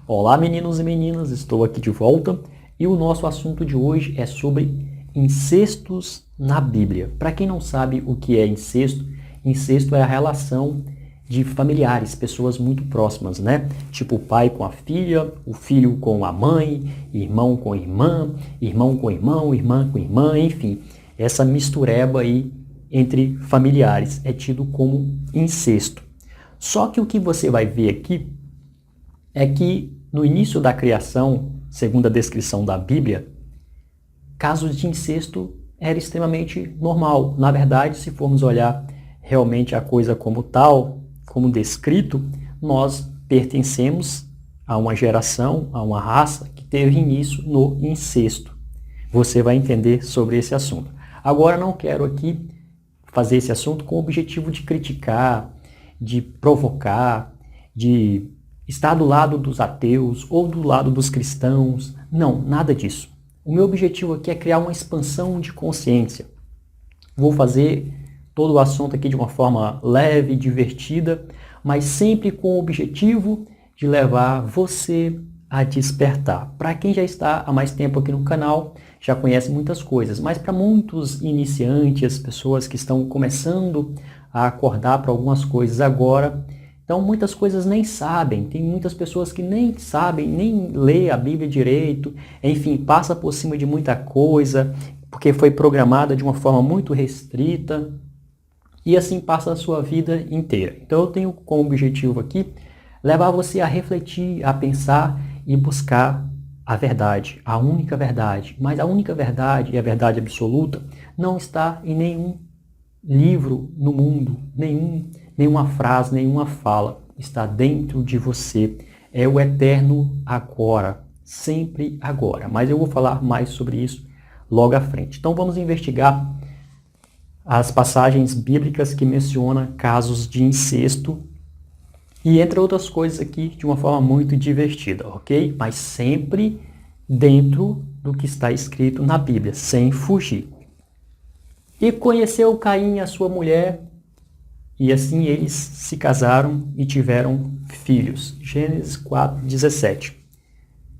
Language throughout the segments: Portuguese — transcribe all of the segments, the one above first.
Olá, meninos e meninas, estou aqui de volta e o nosso assunto de hoje é sobre incestos na Bíblia. Para quem não sabe o que é incesto, incesto é a relação de familiares, pessoas muito próximas, né? Tipo o pai com a filha, o filho com a mãe, irmão com irmã, irmão com irmão, irmã com irmã, enfim. Essa mistureba aí entre familiares é tido como incesto. Só que o que você vai ver aqui é que no início da criação, segundo a descrição da Bíblia, casos de incesto era extremamente normal. Na verdade, se formos olhar realmente a coisa como tal, como descrito, nós pertencemos a uma geração, a uma raça que teve início no incesto. Você vai entender sobre esse assunto. Agora, não quero aqui fazer esse assunto com o objetivo de criticar, de provocar, de estar do lado dos ateus ou do lado dos cristãos. Não, nada disso. O meu objetivo aqui é criar uma expansão de consciência. Vou fazer todo o assunto aqui de uma forma leve, divertida, mas sempre com o objetivo de levar você a despertar. Para quem já está há mais tempo aqui no canal, já conhece muitas coisas, mas para muitos iniciantes, pessoas que estão começando a acordar para algumas coisas agora, então muitas coisas nem sabem, tem muitas pessoas que nem sabem, nem lê a Bíblia direito, enfim, passa por cima de muita coisa, porque foi programada de uma forma muito restrita, e assim passa a sua vida inteira. Então eu tenho como objetivo aqui levar você a refletir, a pensar e buscar a verdade, a única verdade. Mas a única verdade e a verdade absoluta não está em nenhum livro no mundo, nenhuma frase, nenhuma fala. Está dentro de você. É o eterno agora, sempre agora. Mas eu vou falar mais sobre isso logo à frente. Então vamos investigar as passagens bíblicas que mencionam casos de incesto e entre outras coisas aqui de uma forma muito divertida, ok? Mas sempre dentro do que está escrito na Bíblia, sem fugir. E conheceu Caim a sua mulher, e assim eles se casaram e tiveram filhos. Gênesis 4:17.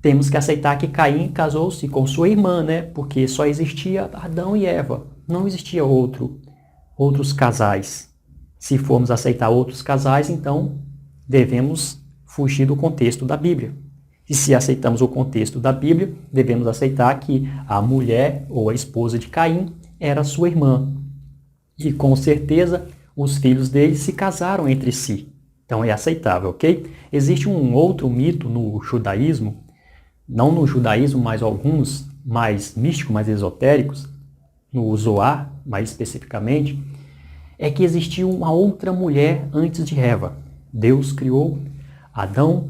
Temos que aceitar que Caim casou-se com sua irmã, né? Porque só existia Adão e Eva. Não existia outros casais. Se formos aceitar outros casais, então devemos fugir do contexto da Bíblia. E se aceitamos o contexto da Bíblia, devemos aceitar que a mulher ou a esposa de Caim era sua irmã. E com certeza os filhos dele se casaram entre si. Então é aceitável, ok? Existe um outro mito no judaísmo, não no judaísmo, mas alguns mais místicos, mais esotéricos, no Zohar, mais especificamente, é que existiu uma outra mulher antes de Eva. Deus criou Adão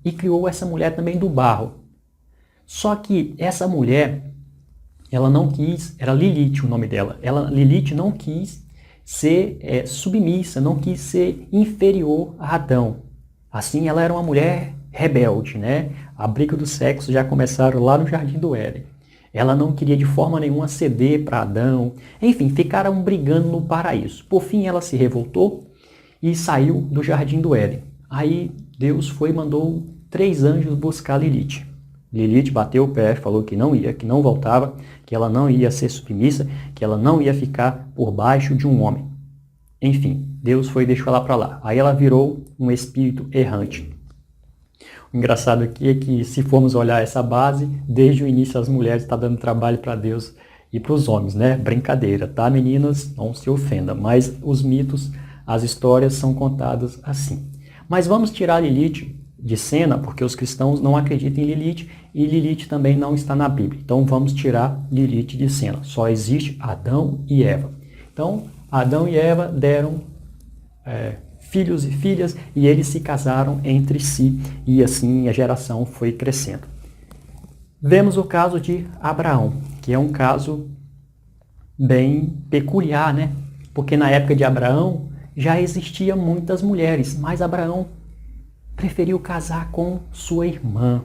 e criou essa mulher também do barro. Só que essa mulher, ela não quis, era Lilith o nome dela, Lilith não quis ser submissa, não quis ser inferior a Adão. Assim, ela era uma mulher rebelde, né? A briga do sexo já começaram lá no Jardim do Éden. Ela não queria de forma nenhuma ceder para Adão. Enfim, ficaram brigando no paraíso. Por fim, ela se revoltou e saiu do Jardim do Éden. Aí Deus foi e mandou 3 anjos buscar Lilith. Lilith bateu o pé, falou que não ia, que não voltava, que ela não ia ser submissa, que ela não ia ficar por baixo de um homem. Enfim, Deus foi e deixou ela para lá. Aí ela virou um espírito errante. O engraçado aqui é que, se formos olhar essa base, desde o início as mulheres estão dando trabalho para Deus e para os homens, né? Brincadeira, tá, meninas? Não se ofenda, mas os mitos, as histórias são contadas assim. Mas vamos tirar Lilith de cena, porque os cristãos não acreditam em Lilith e Lilith também não está na Bíblia. Então vamos tirar Lilith de cena. Só existe Adão e Eva. Então, Adão e Eva deram filhos e filhas, e eles se casaram entre si, e assim a geração foi crescendo. Vemos o caso de Abraão, que é um caso bem peculiar, né? Porque na época de Abraão já existiam muitas mulheres, mas Abraão preferiu casar com sua irmã.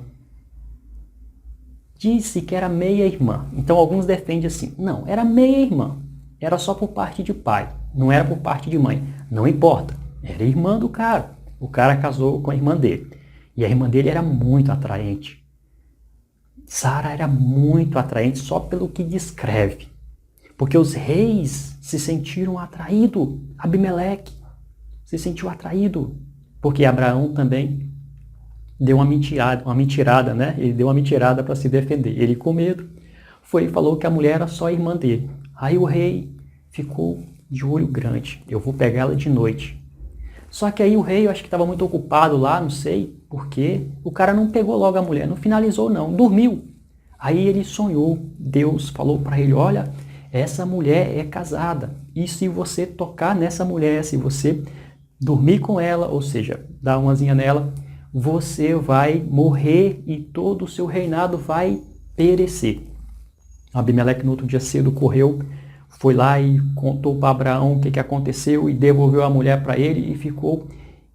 Disse que era meia-irmã. Então alguns defendem assim, não, era meia-irmã, era só por parte de pai, não era por parte de mãe. Não importa. Era irmã do cara. O cara casou com a irmã dele. E a irmã dele era muito atraente. Sara era muito atraente só pelo que descreve. Porque os reis se sentiram atraídos. Abimeleque se sentiu atraído. Porque Abraão também deu uma mentirada, né? Ele deu uma mentirada para se defender. Ele, com medo, foi e falou que a mulher era só irmã dele. Aí o rei ficou de olho grande. Eu vou pegar ela de noite. Só que aí o rei, eu acho que estava muito ocupado lá, não sei porquê. O cara não pegou logo a mulher, não finalizou não, dormiu. Aí ele sonhou. Deus falou para ele, olha, essa mulher é casada. E se você tocar nessa mulher, se você dormir com ela, ou seja, dar umazinha nela, você vai morrer e todo o seu reinado vai perecer. Abimeleque no outro dia cedo correu, foi lá e contou para Abraão o que aconteceu e devolveu a mulher para ele e ficou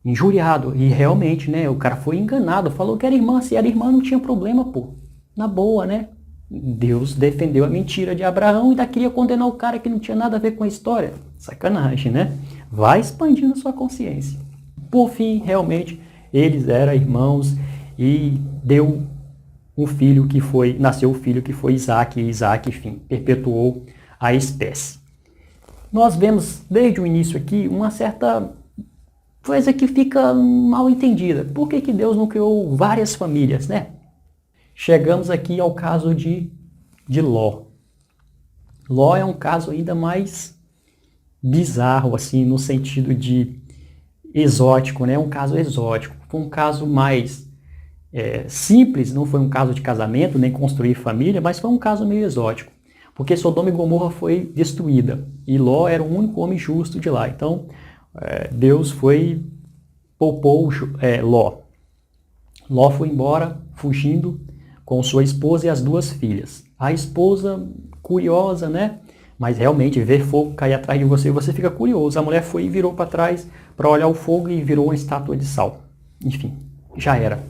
injuriado. E realmente, né, o cara foi enganado, falou que era irmã, se era irmã não tinha problema, pô. Na boa, né? Deus defendeu a mentira de Abraão e ainda queria condenar o cara que não tinha nada a ver com a história. Sacanagem, né? Vai expandindo sua consciência. Por fim, realmente, eles eram irmãos e deu um filho que foi, nasceu o filho que foi Isaac, e Isaac, enfim, perpetuou a espécie. Nós vemos desde o início aqui uma certa coisa que fica mal entendida. Por que Deus não criou várias famílias, né? Chegamos aqui ao caso de Ló. Ló é um caso ainda mais bizarro, assim, no sentido de exótico, né? Um caso exótico. Foi um caso mais simples, não foi um caso de casamento, nem construir família, mas foi um caso meio exótico. Porque Sodoma e Gomorra foi destruída e Ló era o único homem justo de lá. Então, Deus poupou Ló. Ló foi embora, fugindo com sua esposa e as duas filhas. A esposa, curiosa, né? Mas realmente, ver fogo cair atrás de você, você fica curioso. A mulher foi e virou para trás para olhar o fogo e virou uma estátua de sal. Enfim, já era.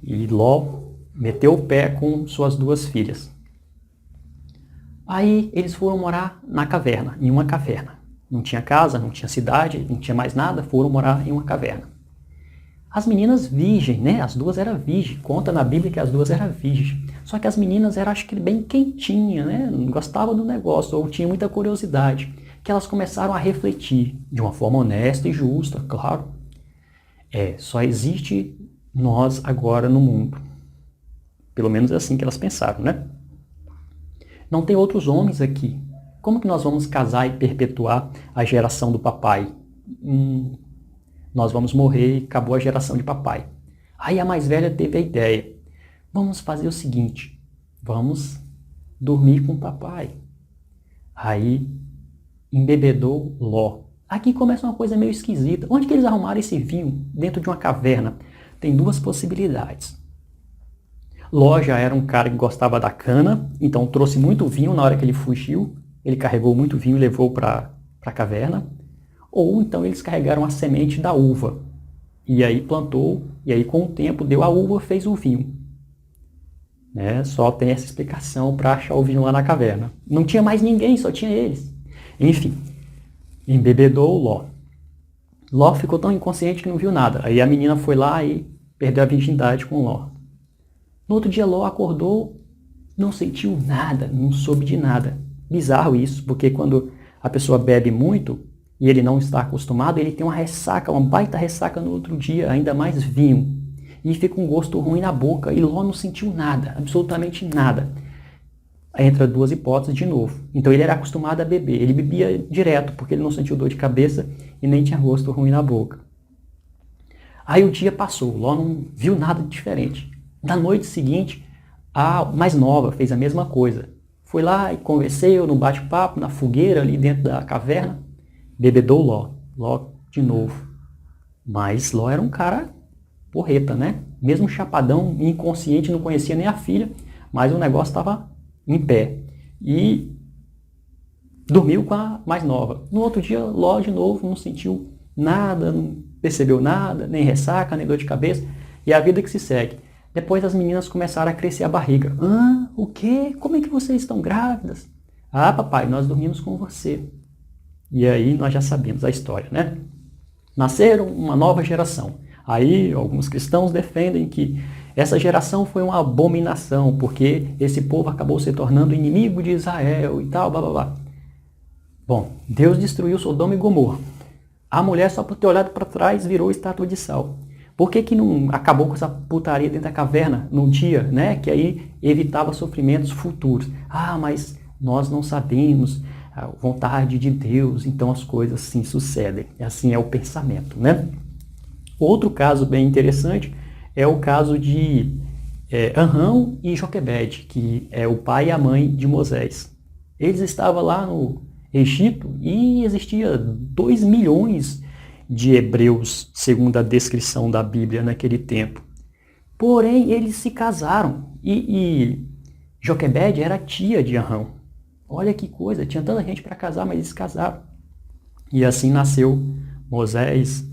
E Ló meteu o pé com suas duas filhas. Aí eles foram morar na caverna, em uma caverna. Não tinha casa, não tinha cidade, não tinha mais nada, foram morar em uma caverna. As meninas virgens, né? As duas eram virgens. Conta na Bíblia que as duas eram virgens. Só que as meninas eram, acho que, bem quentinhas, né? Não gostavam do negócio, ou tinham muita curiosidade. Que elas começaram a refletir de uma forma honesta e justa, claro. Só existe nós agora no mundo. Pelo menos é assim que elas pensaram, né? Não tem outros homens aqui. Como que nós vamos casar e perpetuar a geração do papai? Nós vamos morrer e acabou a geração de papai. Aí a mais velha teve a ideia. Vamos fazer o seguinte. Vamos dormir com o papai. Aí embebedou Ló. Aqui começa uma coisa meio esquisita. Onde que eles arrumaram esse vinho? Dentro de uma caverna. Tem duas possibilidades. Ló já era um cara que gostava da cana, então trouxe muito vinho na hora que ele fugiu. Ele carregou muito vinho e levou para a caverna. Ou então eles carregaram a semente da uva. E aí plantou, e aí com o tempo deu a uva, fez o vinho. Só tem essa explicação para achar o vinho lá na caverna. Não tinha mais ninguém, só tinha eles. Enfim, embebedou Ló. Ló ficou tão inconsciente que não viu nada. Aí a menina foi lá e perdeu a virgindade com Ló. No outro dia Ló acordou, não sentiu nada, não soube de nada. Bizarro isso, porque quando a pessoa bebe muito e ele não está acostumado, ele tem uma ressaca, uma baita ressaca no outro dia, ainda mais vinho. E fica um gosto ruim na boca, e Ló não sentiu nada, absolutamente nada. Entra duas hipóteses de novo. Então ele era acostumado a beber, ele bebia direto, porque ele não sentiu dor de cabeça e nem tinha gosto ruim na boca. Aí o dia passou, Ló não viu nada de diferente. Na noite seguinte, a mais nova fez a mesma coisa. Foi lá e conversou no bate-papo, na fogueira ali dentro da caverna. Bebedou Ló. Ló de novo. Mas Ló era um cara porreta, né? Mesmo chapadão, inconsciente, não conhecia nem a filha, mas o negócio estava em pé. E dormiu com a mais nova. No outro dia, Ló de novo não sentiu nada, não percebeu nada, nem ressaca, nem dor de cabeça. E é a vida que se segue. Depois as meninas começaram a crescer a barriga. O quê? Como é que vocês estão grávidas? Ah, papai, nós dormimos com você. E aí nós já sabemos a história, né? Nasceram uma nova geração. Aí alguns cristãos defendem que essa geração foi uma abominação, porque esse povo acabou se tornando inimigo de Israel e tal, blá blá blá. Bom, Deus destruiu Sodoma e Gomorra. A mulher, só por ter olhado para trás, virou estátua de sal. Por que não acabou com essa putaria dentro da caverna num dia, né? Que aí evitava sofrimentos futuros. Ah, mas nós não sabemos a vontade de Deus, então as coisas sim sucedem. Assim é o pensamento, né? Outro caso bem interessante é o caso de Arão e Joquebede, que é o pai e a mãe de Moisés. Eles estavam lá no Egito e existia 2 milhões de hebreus, segundo a descrição da Bíblia naquele tempo. Porém, eles se casaram e Joquebede era tia de Arão. Olha que coisa, tinha tanta gente para casar, mas eles se casaram. E assim nasceu Moisés,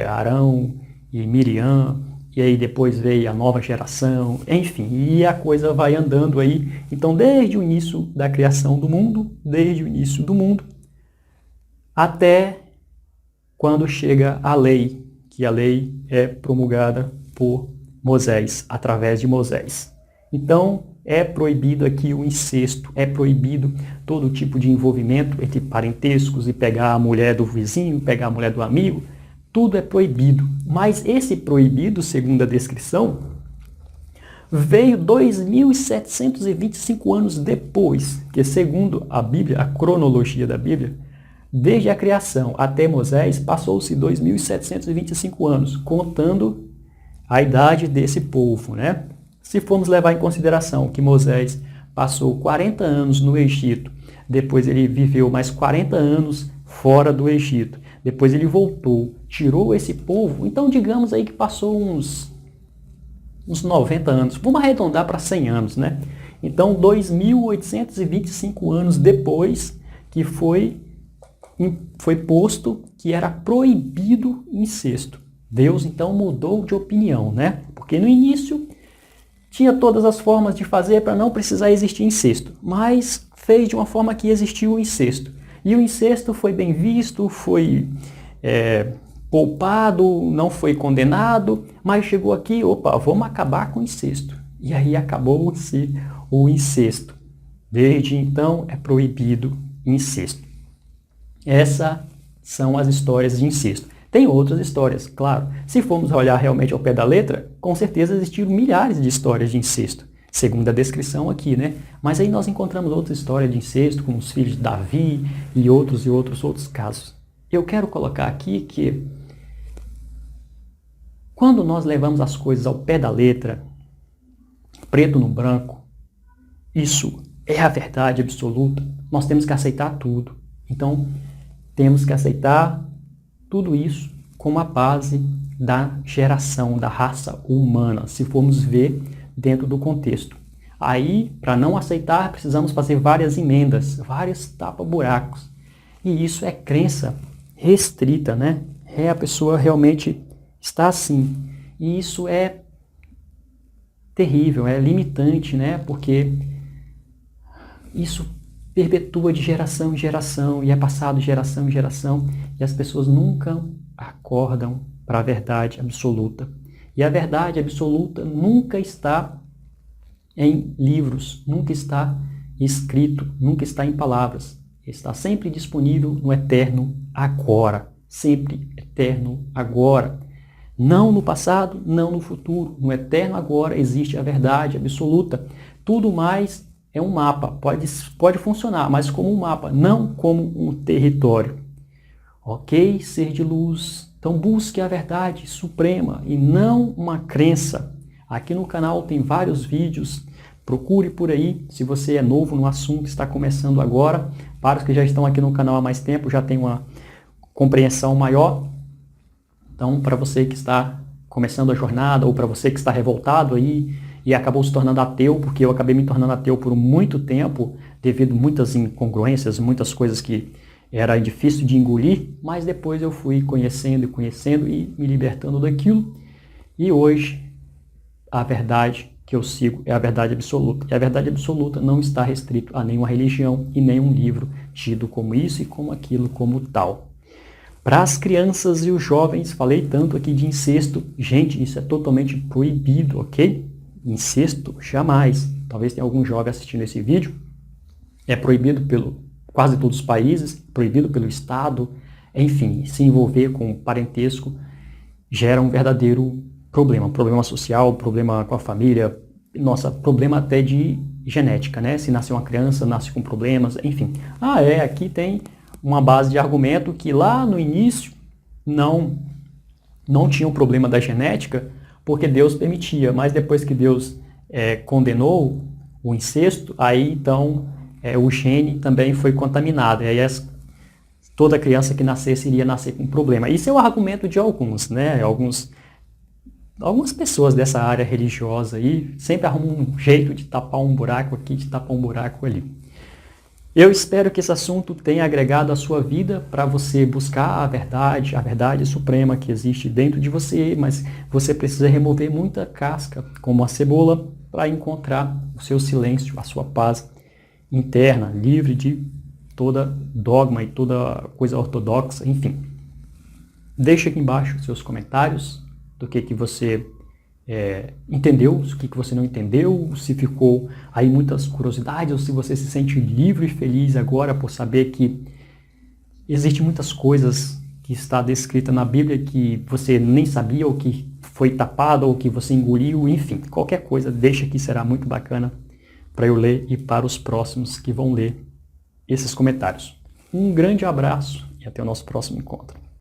Arão e Miriam, e aí depois veio a nova geração, enfim, e a coisa vai andando aí. Então, desde o início da criação do mundo, até quando chega a lei, que a lei é promulgada por Moisés, através de Moisés. Então, é proibido aqui o incesto, é proibido todo tipo de envolvimento entre parentescos e pegar a mulher do vizinho, pegar a mulher do amigo, tudo é proibido. Mas esse proibido, segundo a descrição, veio 2.725 anos depois, que segundo a Bíblia, a cronologia da Bíblia, desde a criação até Moisés, passou-se 2.725 anos, contando a idade desse povo, né? Se formos levar em consideração que Moisés passou 40 anos no Egito, depois ele viveu mais 40 anos fora do Egito, depois ele voltou, tirou esse povo, então digamos aí que passou uns 90 anos, vamos arredondar para 100 anos, né? Então 2.825 anos depois que foi posto que era proibido incesto. Deus então mudou de opinião, né? Porque no início tinha todas as formas de fazer para não precisar existir incesto, mas fez de uma forma que existiu o incesto. E o incesto foi bem visto, foi poupado, não foi condenado, mas chegou aqui, opa, vamos acabar com o incesto. E aí acabou-se o incesto. Desde então é proibido incesto. Essas são as histórias de incesto. Tem outras histórias, claro. Se formos olhar realmente ao pé da letra, com certeza existiram milhares de histórias de incesto, segundo a descrição aqui, né? Mas aí nós encontramos outras histórias de incesto, como os filhos de Davi e outros casos. Eu quero colocar aqui que quando nós levamos as coisas ao pé da letra, preto no branco, isso é a verdade absoluta, nós temos que aceitar tudo. Então, temos que aceitar tudo isso como a base da geração, da raça humana, se formos ver dentro do contexto. Aí, para não aceitar, precisamos fazer várias emendas, vários tapa-buracos. E isso é crença restrita, né? A pessoa realmente está assim. E isso é terrível, é limitante, né? Porque isso perpetua de geração em geração e é passado de geração em geração e as pessoas nunca acordam para a verdade absoluta. E a verdade absoluta nunca está em livros, nunca está escrito, nunca está em palavras. Está sempre disponível no eterno agora, sempre eterno agora. Não no passado, não no futuro. No eterno agora existe a verdade absoluta. Tudo mais é um mapa, pode funcionar, mas como um mapa, não como um território. Ok, ser de luz, então busque a verdade suprema e não uma crença. Aqui no canal tem vários vídeos, procure por aí, se você é novo no assunto, está começando agora. Para os que já estão aqui no canal há mais tempo, já tem uma compreensão maior. Então, para você que está começando a jornada, ou para você que está revoltado aí, e acabou se tornando ateu, porque eu acabei me tornando ateu por muito tempo, devido a muitas incongruências, muitas coisas que era difícil de engolir, mas depois eu fui conhecendo e me libertando daquilo. E hoje, a verdade que eu sigo é a verdade absoluta. E a verdade absoluta não está restrito a nenhuma religião e nenhum livro tido como isso e como aquilo, como tal. Para as crianças e os jovens, falei tanto aqui de incesto. Gente, isso é totalmente proibido, ok? Incesto, jamais. Talvez tenha algum jovem assistindo esse vídeo. É proibido pelo quase todos os países, proibido pelo Estado. Enfim, se envolver com parentesco gera um verdadeiro problema social, problema com a família, nossa, problema até de genética, né? Se nascer uma criança, nasce com problemas, enfim. Aqui tem uma base de argumento que lá no início não tinha um problema da genética, porque Deus permitia, mas depois que Deus condenou o incesto, aí então o gene também foi contaminado, e aí toda criança que nascesse iria nascer com problema. Isso é o argumento de alguns, né? Algumas pessoas dessa área religiosa aí sempre arrumam um jeito de tapar um buraco aqui, de tapar um buraco ali. Eu espero que esse assunto tenha agregado à sua vida para você buscar a verdade suprema que existe dentro de você, mas você precisa remover muita casca, como a cebola, para encontrar o seu silêncio, a sua paz interna, livre de toda dogma e toda coisa ortodoxa, enfim. Deixe aqui embaixo seus comentários do que você entendeu, o que você não entendeu, se ficou aí muitas curiosidades, ou se você se sente livre e feliz agora por saber que existem muitas coisas que está descrita na Bíblia que você nem sabia, ou que foi tapado, ou que você engoliu, enfim, qualquer coisa, deixa que será muito bacana para eu ler e para os próximos que vão ler esses comentários. Um grande abraço e até o nosso próximo encontro.